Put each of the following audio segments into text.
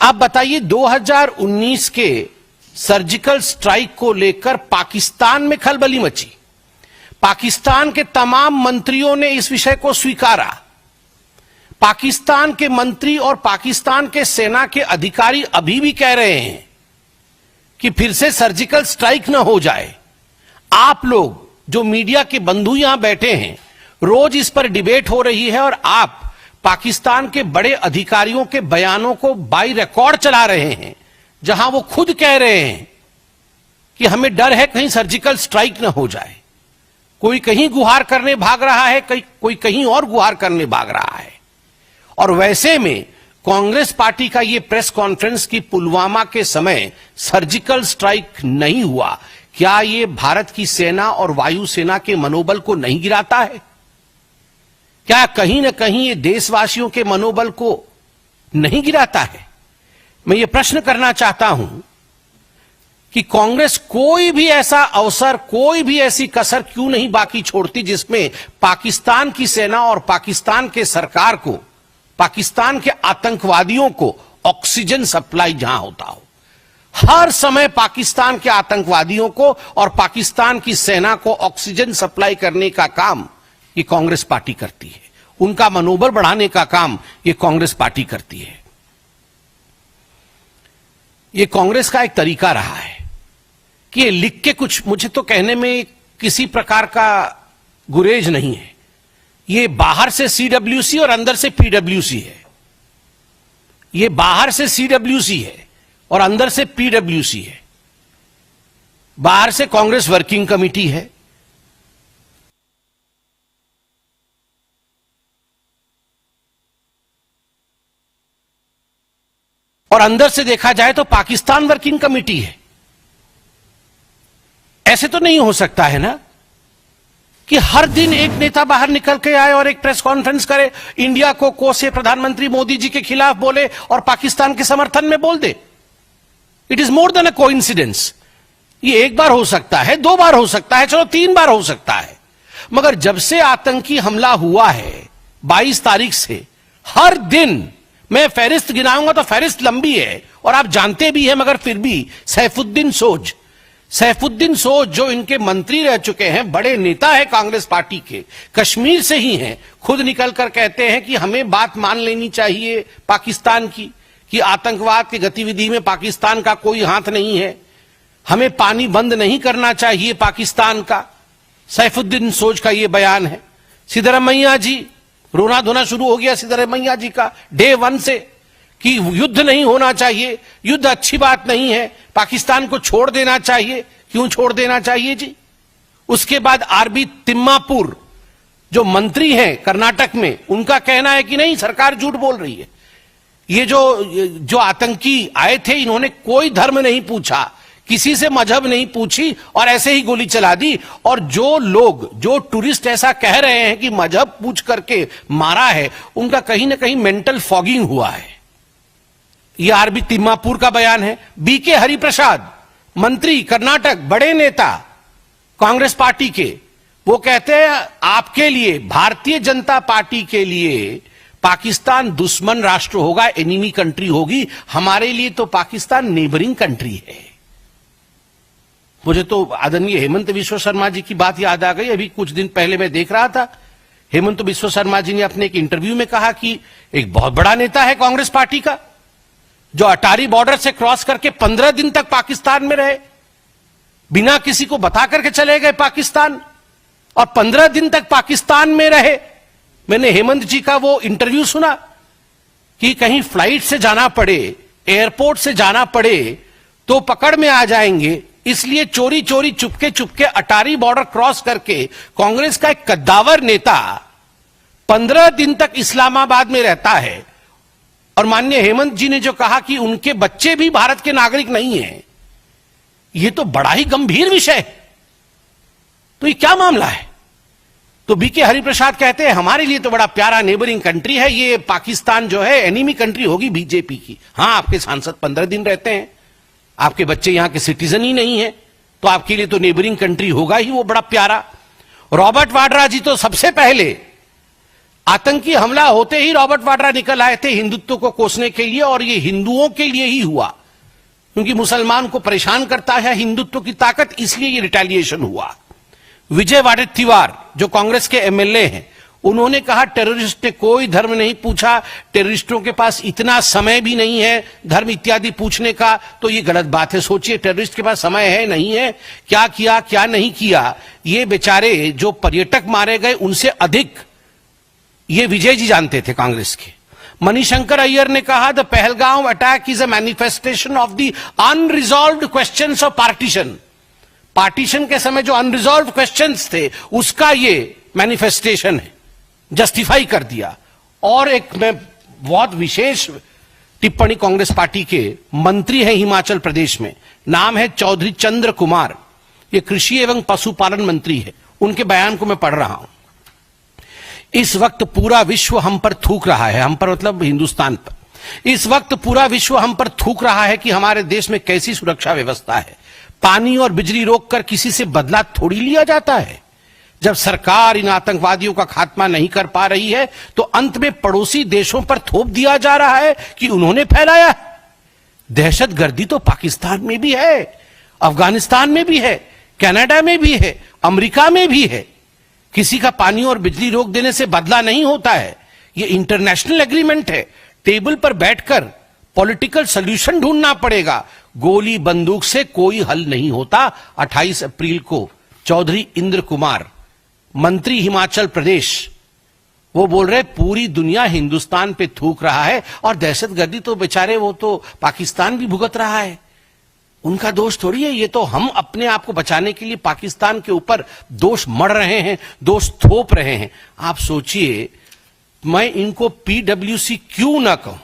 आप बताइए 2019 के सर्जिकल स्ट्राइक को लेकर पाकिस्तान में खलबली मची। पाकिस्तान के तमाम मंत्रियों ने इस विषय को स्वीकारा। पाकिस्तान के मंत्री और पाकिस्तान के सेना के अधिकारी अभी भी कह रहे हैं कि फिर से सर्जिकल स्ट्राइक न हो जाए। आप लोग जो मीडिया के बंधु यहां बैठे हैं, रोज इस पर डिबेट हो रही है और आप पाकिस्तान के बड़े अधिकारियों के बयानों को बाई रिकॉर्ड चला रहे हैं, जहां वो खुद कह रहे हैं कि हमें डर है कहीं सर्जिकल स्ट्राइक न हो जाए। कोई कहीं गुहार करने भाग रहा है, कोई कहीं और गुहार करने भाग रहा है। और वैसे में कांग्रेस पार्टी का यह प्रेस कॉन्फ्रेंस कि पुलवामा के समय सर्जिकल स्ट्राइक नहीं हुआ, क्या यह भारत की सेना और वायुसेना के मनोबल को नहीं गिराता है? क्या कहीं ना कहीं ये देशवासियों के मनोबल को नहीं गिराता है? मैं ये प्रश्न करना चाहता हूं कि कांग्रेस कोई भी ऐसा अवसर, कोई भी ऐसी कसर क्यों नहीं बाकी छोड़ती जिसमें पाकिस्तान की सेना और पाकिस्तान के सरकार को, पाकिस्तान के आतंकवादियों को ऑक्सीजन सप्लाई जहां होता हो। हर समय पाकिस्तान के आतंकवादियों को और पाकिस्तान की सेना को ऑक्सीजन सप्लाई करने का काम ये कांग्रेस पार्टी करती है। उनका मनोबल बढ़ाने का काम ये कांग्रेस पार्टी करती है। ये कांग्रेस का एक तरीका रहा है कि ये लिख के कुछ, मुझे तो कहने में किसी प्रकार का गुरेज नहीं है। ये बाहर से सीडब्ल्यूसी और अंदर से पीडब्ल्यूसी है। ये बाहर से सीडब्ल्यूसी है और अंदर से पीडब्ल्यूसी है। बाहर से कांग्रेस वर्किंग कमेटी है, और अंदर से देखा जाए तो पाकिस्तान वर्किंग कमेटी है। ऐसे तो नहीं हो सकता है ना कि हर दिन एक नेता बाहर निकल के आए और एक प्रेस कॉन्फ्रेंस करे, इंडिया को कोसे, प्रधानमंत्री मोदी जी के खिलाफ बोले और पाकिस्तान के समर्थन में बोल दे। It is more than a coincidence. ये एक बार हो सकता है, 2 बार हो सकता है, चलो 3 बार हो सकता है, मगर जब से आतंकी हमला हुआ है 22 तारीख से, हर दिन मैं फहरिस्त गिनाऊंगा तो फहरिस्त लंबी है और आप जानते भी हैं, मगर फिर भी सैफुद्दीन सोज जो इनके मंत्री रह चुके हैं, बड़े नेता है कांग्रेस पार्टी के, कश्मीर से ही हैं, खुद निकलकर कहते हैं कि हमें बात मान लेनी चाहिए पाकिस्तान की कि आतंकवाद की गतिविधि में पाकिस्तान का कोई हाथ नहीं है, हमें पानी बंद नहीं करना चाहिए पाकिस्तान का। सैफुद्दीन सोज का यह बयान है। सिद्धरमैया जी, रोना धोना शुरू हो गया सिद्धरमैया जी का डे 1 से कि युद्ध नहीं होना चाहिए, युद्ध अच्छी बात नहीं है, पाकिस्तान को छोड़ देना चाहिए। क्यों छोड़ देना चाहिए जी? उसके बाद आरबी तिम्मापुर जो मंत्री हैं कर्नाटक में, उनका कहना है कि नहीं, सरकार झूठ बोल रही है। ये जो आतंकी आए थे, इन्होंने कोई धर्म नहीं पूछा, किसी से मजहब नहीं पूछी और ऐसे ही गोली चला दी। और जो लोग, जो टूरिस्ट ऐसा कह रहे हैं कि मजहब पूछ करके मारा है, उनका कहीं ना कहीं मेंटल फॉगिंग हुआ है। यह आरबी तिम्मापुर का बयान है। बीके हरिप्रसाद, मंत्री कर्नाटक, बड़े नेता कांग्रेस पार्टी के, वो कहते हैं आपके लिए, भारतीय जनता पार्टी के लिए पाकिस्तान दुश्मन राष्ट्र होगा, एनिमी कंट्री होगी, हमारे लिए तो पाकिस्तान नेबरिंग कंट्री है। मुझे तो आदरणीय हेमंत बिस्वा शर्मा जी की बात याद आ गई। अभी कुछ दिन पहले मैं देख रहा था, हेमंत बिस्वा शर्मा जी ने अपने एक इंटरव्यू में कहा कि एक बहुत बड़ा नेता है कांग्रेस पार्टी का, जो अटारी बॉर्डर से क्रॉस करके 15 दिन तक पाकिस्तान में रहे, बिना किसी को बता करके चले गए पाकिस्तान, और 15 दिन तक पाकिस्तान में रहे। मैंने हेमंत जी का वो इंटरव्यू सुना कि कहीं फ्लाइट से जाना पड़े, एयरपोर्ट से जाना पड़े तो पकड़ में आ जाएंगे, इसलिए चोरी चोरी चुपके अटारी बॉर्डर क्रॉस करके कांग्रेस का एक कद्दावर नेता 15 दिन तक इस्लामाबाद में रहता है। और माननीय हेमंत जी ने जो कहा कि उनके बच्चे भी भारत के नागरिक नहीं हैं, यह तो बड़ा ही गंभीर विषय है। तो ये क्या मामला है? तो बीके हरिप्रसाद कहते हैं हमारे लिए तो बड़ा प्यारा नेबरिंग कंट्री है, ये पाकिस्तान जो है एनिमी कंट्री होगी बीजेपी की। हां, आपके सांसद 15 दिन रहते हैं, आपके बच्चे यहां के सिटीजन ही नहीं है, तो आपके लिए तो नेबरिंग कंट्री होगा ही वो बड़ा प्यारा। रॉबर्ट वाड्रा जी तो सबसे पहले आतंकी हमला होते ही रॉबर्ट वाड्रा निकल आए थे हिंदुत्व को कोसने के लिए, और ये हिंदुओं के लिए ही हुआ, क्योंकि मुसलमान को परेशान करता है हिंदुत्व की ताकत, इसलिए ये रिटेलिएशन हुआ। विजय वडेट्टीवार जो कांग्रेस के एमएलए हैं, उन्होंने कहा टेररिस्ट ने कोई धर्म नहीं पूछा, टेररिस्टों के पास इतना समय भी नहीं है धर्म इत्यादि पूछने का। तो ये गलत बात है। सोचिए, टेररिस्ट के पास समय है नहीं है, क्या किया क्या नहीं किया। ये बेचारे जो पर्यटक मारे गए उनसे अधिक ये विजय जी जानते थे कांग्रेस के। मणिशंकर अय्यर ने कहा the Pahalgam attack is a manifestation of the unresolved questions of partition. Partition के समय जो अनरिजॉल्व्ड क्वेश्चंस थे उसका ये मैनिफेस्टेशन है, जस्टिफाई कर दिया। और एक मैं बहुत विशेष टिप्पणी कांग्रेस पार्टी के मंत्री हैं हिमाचल प्रदेश में, नाम है चौधरी चंद्र कुमार, ये कृषि एवं पशुपालन मंत्री है। उनके बयान को मैं पढ़ रहा हूं। इस वक्त पूरा विश्व हम पर थूक रहा है, हम पर मतलब हिंदुस्तान पर, इस वक्त पूरा विश्व हम पर थूक रहा है कि हमारे देश में कैसी सुरक्षा व्यवस्था है। पानी और बिजली रोककर किसी से बदला थोड़ी लिया जाता है। जब सरकार इन आतंकवादियों का खात्मा नहीं कर पा रही है तो अंत में पड़ोसी देशों पर थोप दिया जा रहा है कि उन्होंने फैलाया। दहशतगर्दी तो पाकिस्तान में भी है, अफगानिस्तान में भी है, कनाडा में भी है, अमेरिका में भी है। किसी का पानी और बिजली रोक देने से बदला नहीं होता है, ये इंटरनेशनल एग्रीमेंट है। टेबल पर बैठकर पॉलिटिकल सॉल्यूशन ढूंढना पड़ेगा, गोली बंदूक से कोई हल नहीं होता। 28 अप्रैल को चौधरी इंद्र कुमार, मंत्री हिमाचल प्रदेश, वो बोल रहे पूरी दुनिया हिंदुस्तान पे थूक रहा है, और दहशतगर्दी तो बेचारे वो तो पाकिस्तान भी भुगत रहा है, उनका दोष थोड़ी है। ये तो हम अपने आप को बचाने के लिए पाकिस्तान के ऊपर दोष मढ़ रहे हैं, दोष थोप रहे हैं। आप सोचिए, मैं इनको पीडब्ल्यूसी क्यों ना कहूं,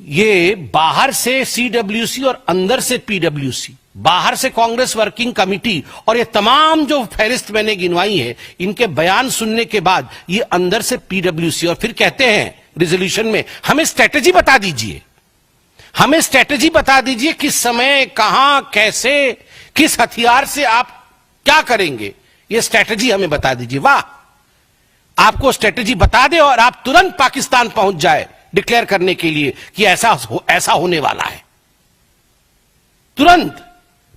ये बाहर से सीडब्ल्यूसी और अंदर से पीडब्ल्यूसी, बाहर से कांग्रेस वर्किंग कमेटी, और ये तमाम जो फहरिस्त मैंने गिनवाई है, इनके बयान सुनने के बाद ये अंदर से पीडब्ल्यूसी। और फिर कहते हैं रिजोल्यूशन में, हमें स्ट्रेटेजी बता दीजिए, हमें स्ट्रेटेजी बता दीजिए, किस समय, कहां, कैसे, किस हथियार से आप क्या करेंगे, ये स्ट्रेटेजी हमें बता दीजिए। वाह, आपको स्ट्रेटेजी बता दे और आप तुरंत पाकिस्तान पहुंच जाए डिक्लेयर करने के लिए कि ऐसा होने वाला है। तुरंत,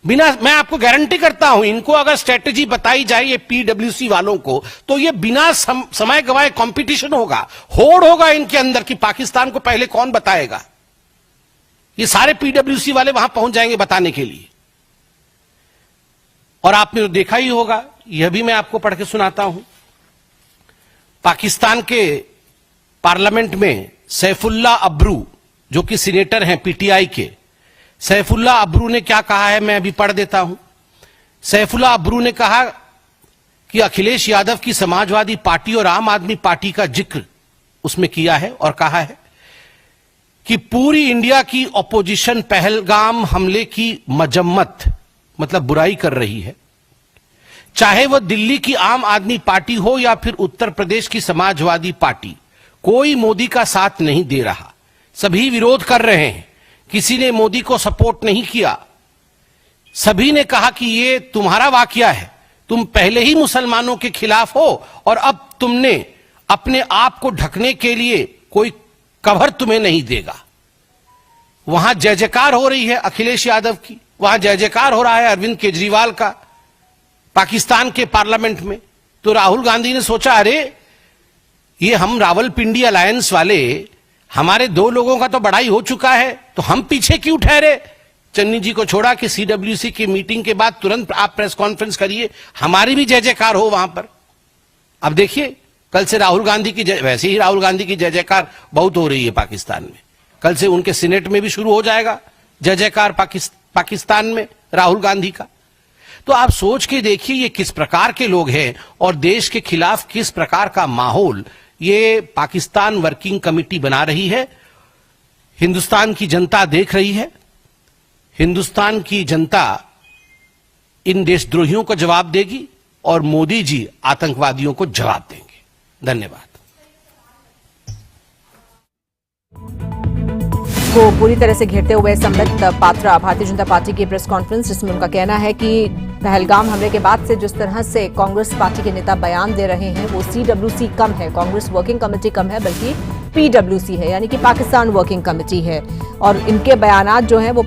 बिना, मैं आपको गारंटी करता हूं, इनको अगर स्ट्रेटेजी बताई जाए ये पीडब्ल्यूसी वालों को, तो ये बिना समय गवाए कंपटीशन होगा, होड़ होगा इनके अंदर कि पाकिस्तान को पहले कौन बताएगा। ये सारे पीडब्ल्यूसी वाले वहां पहुंच जाएंगे बताने के लिए। और आपने तो देखा ही होगा, यह भी मैं आपको पढ़ के सुनाता हूं। पाकिस्तान के पार्लियामेंट में सैफुल्ला अब्रू, जो कि सीनेटर हैं पीटीआई के, सैफुल्ला अब्रू ने क्या कहा है, मैं अभी पढ़ देता हूं। सैफुल्ला अब्रू ने कहा कि अखिलेश यादव की समाजवादी पार्टी और आम आदमी पार्टी का जिक्र उसमें किया है, और कहा है कि पूरी इंडिया की ऑपोजिशन पहलगाम हमले की मजम्मत, मतलब बुराई कर रही है। चाहे वह दिल्ली की आम आदमी पार्टी हो या फिर उत्तर प्रदेश की समाजवादी पार्टी, कोई मोदी का साथ नहीं दे रहा, सभी विरोध कर रहे हैं। किसी ने मोदी को सपोर्ट नहीं किया। सभी ने कहा कि ये तुम्हारा वाकया है, तुम पहले ही मुसलमानों के खिलाफ हो और अब तुमने अपने आप को ढकने के लिए कोई कवर तुम्हें नहीं देगा। वहां जय जयकार हो रही है अखिलेश यादव की, वहां जय जयकार हो रहा है अरविंद केजरीवाल का पाकिस्तान के पार्लियामेंट में। तो राहुल गांधी ने सोचा, अरे ये हम रावलपिंडी अलायंस वाले, हमारे दो लोगों का तो बड़ाई हो चुका है, तो हम पीछे क्यों ठहरे। चन्नी जी को छोड़ा कि सीडब्ल्यूसी की मीटिंग के बाद तुरंत आप प्रेस कॉन्फ्रेंस करिए, हमारी भी जय जयकार हो वहां पर। अब देखिए, कल से राहुल गांधी की, वैसे ही राहुल गांधी की जय जयकार बहुत हो रही है पाकिस्तान में, कल से उनके सीनेट में भी शुरू हो जाएगा जय जयकार पाकिस्तान में राहुल गांधी का। तो आप सोच के देखिए ये किस प्रकार के लोग हैं और देश के खिलाफ किस प्रकार का माहौल ये पाकिस्तान वर्किंग कमेटी बना रही है। हिंदुस्तान की जनता देख रही है, हिंदुस्तान की जनता इन देशद्रोहियों को जवाब देगी और मोदी जी आतंकवादियों को जवाब देंगे। धन्यवाद। को पूरी तरह से घेरते हुए संबित पात्रा भारतीय जनता पार्टी की प्रेस कॉन्फ्रेंस, जिसमें उनका कहना है कि पहलगाम हमले के बाद से जिस तरह से कांग्रेस पार्टी के नेता बयान दे रहे हैं वो CWC कम है, कांग्रेस वर्किंग कमेटी कम है, बल्कि PWC है, यानी कि पाकिस्तान वर्किंग कमेटी है। और इनके बयानात जो हैं वो